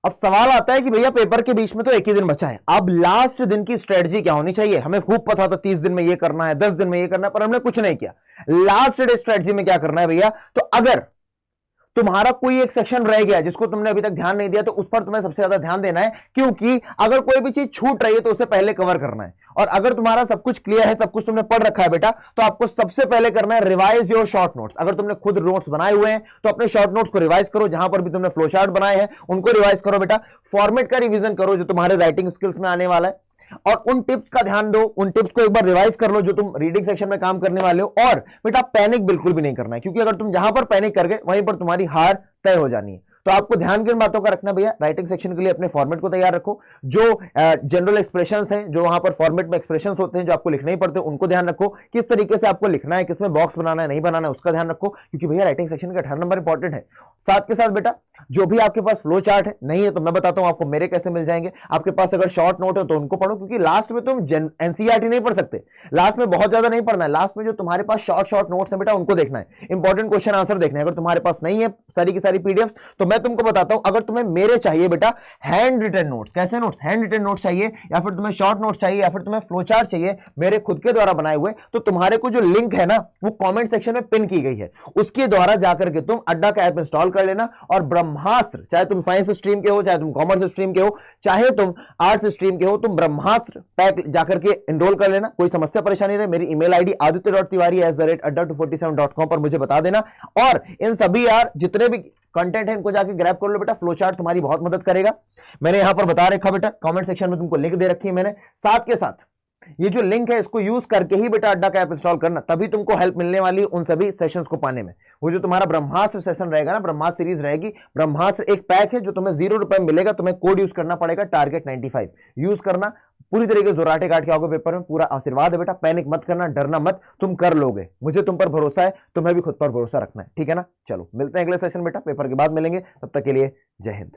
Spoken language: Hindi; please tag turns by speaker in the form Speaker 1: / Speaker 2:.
Speaker 1: अब सवाल आता है कि भैया पेपर के बीच में तो एक ही दिन बचा है, अब लास्ट दिन की स्ट्रेटजी क्या होनी चाहिए। हमें खूब पता था 30 दिन में ये करना है, 10 दिन में ये करना है, पर हमने कुछ नहीं किया। लास्ट डे स्ट्रेटजी में क्या करना है भैया, तो अगर तुम्हारा कोई एक सेक्शन रह गया जिसको तुमने अभी तक ध्यान नहीं दिया, तो उस पर तुम्हें सबसे ज्यादा ध्यान देना है, क्योंकि अगर कोई भी चीज छूट रही है तो उसे पहले कवर करना है। और अगर तुम्हारा सब कुछ क्लियर है, सब कुछ तुमने पढ़ रखा है बेटा, तो आपको सबसे पहले करना है रिवाइज योर शॉर्ट नोट्स। अगर तुमने खुद नोट्स बनाए हुए हैं तो अपने शॉर्ट नोट्स को रिवाइज करो, जहां पर भी तुमने फ्लो चार्ट बनाए हैं उनको रिवाइज करो बेटा। फॉर्मेट का रिवीजन करो जो तुम्हारे राइटिंग स्किल्स में आने वाला है, और उन टिप्स का ध्यान दो, उन टिप्स को एक बार रिवाइज कर लो जो तुम रीडिंग सेक्शन में काम करने वाले हो। और बेटा पैनिक बिल्कुल भी नहीं करना है, क्योंकि अगर तुम जहां पर पैनिक कर गए वहीं पर तुम्हारी हार तय हो जानी है। तो आपको ध्यान किन बातों का रखना भैया, राइटिंग सेक्शन के लिए अपने फॉर्मेट को तैयार रखो, जो जनरल एक्सप्रेशंस हैं, जो वहां पर फॉर्मेट में एक्सप्रेशंस होते हैं जो आपको लिखने ही पड़ते हैं, उनको ध्यान रखो। किस तरीके से आपको लिखना है, किसमें बॉक्स बनाना है, नहीं बनाना है, उसका ध्यान रखो, क्योंकि भैया राइटिंग सेक्शन का 18 नंबर इंपॉर्टेंट है। साथ के साथ बेटा जो भी आपके पास फ्लो चार्ट है, नहीं है तो मैं बताता हूं आपको मेरे कैसे मिल जाएंगे। आपके पास अगर शॉर्ट नोट है तो उनको पढ़ो, क्योंकि लास्ट में तुम एनसीईआरटी नहीं पढ़ सकते, लास्ट में बहुत ज्यादा नहीं पढ़ना है। लास्ट में जो तुम्हारे पास शॉर्ट शॉर्ट नोट्स है बेटा उनको देखना है, इंपॉर्टेंट क्वेश्चन आंसर देखना है। अगर तुम्हारे पास नहीं है सारी की सारी पीडीएफ, तो मैं तुमको बताता हूं, अगर तुम्हें मेरे चाहिए बेटा हैंड रिटन नोट्स, कैसे नोट्स, हैंड रिटन नोट्स चाहिए, या फिर तुम्हें शॉर्ट नोट्स चाहिए, या फिर तुम्हें फ्लो चार्ट चाहिए मेरे खुद के द्वारा बनाए हुए, तो तुम्हारे को जो लिंक है ना वो कमेंट सेक्शन में पिन की गई है, उसके द्वारा जाकर के तुम अड्डा का ऐप इंस्टॉल कर लेना। और ब्रह्मास्त्र, चाहे तुम साइंस स्ट्रीम के हो, चाहे तुम कॉमर्स स्ट्रीम के हो, चाहे तुम आर्ट्स स्ट्रीम के हो, तुम ब्रह्मास्त्र पैक जाकर के एनरोल कर लेना। कोई समस्या परेशानी रहे मेरी ईमेल आईडी aditya.tiwari@adda247.com पर मुझे बता देना। और इन सभी यार जितने भी कंटेंट है इनको जाके ग्रैब कर लो बेटा, फ्लो चार्ट तुम्हारी बहुत मदद करेगा। मैंने यहां पर बता रखा बेटा, कमेंट सेक्शन में तुमको लिंक दे रखी है मैंने। साथ के साथ ये जो लिंक है इसको यूज करके ही बेटा अड्डा का ऐप इंस्टॉल करना, तभी तुमको हेल्प मिलने वाली उन सभी सेशंस को पाने में। वो जो तुम्हारा ब्रह्मास्त्र सेशन रहेगा ना, ब्रह्मास्त्र सीरीज रहेगी, ब्रह्मास्त्र एक पैक है जो तुम्हें 0 रुपए में मिलेगा। तुम्हें कोड यूज करना पड़ेगा टारगेट 95, यूज करना, पूरी तरीके से जोराटे काट के आओगे पेपर में, पूरा आशीर्वाद है बेटा। पैनिक मत करना, डरना मत, तुम कर लोगे, मुझे तुम पर भरोसा है, तुम्हें भी खुद पर भरोसा रखना है, ठीक है ना। चलो मिलते हैं अगले सेशन बेटा, पेपर के बाद मिलेंगे, तब तक के लिए जय हिंद।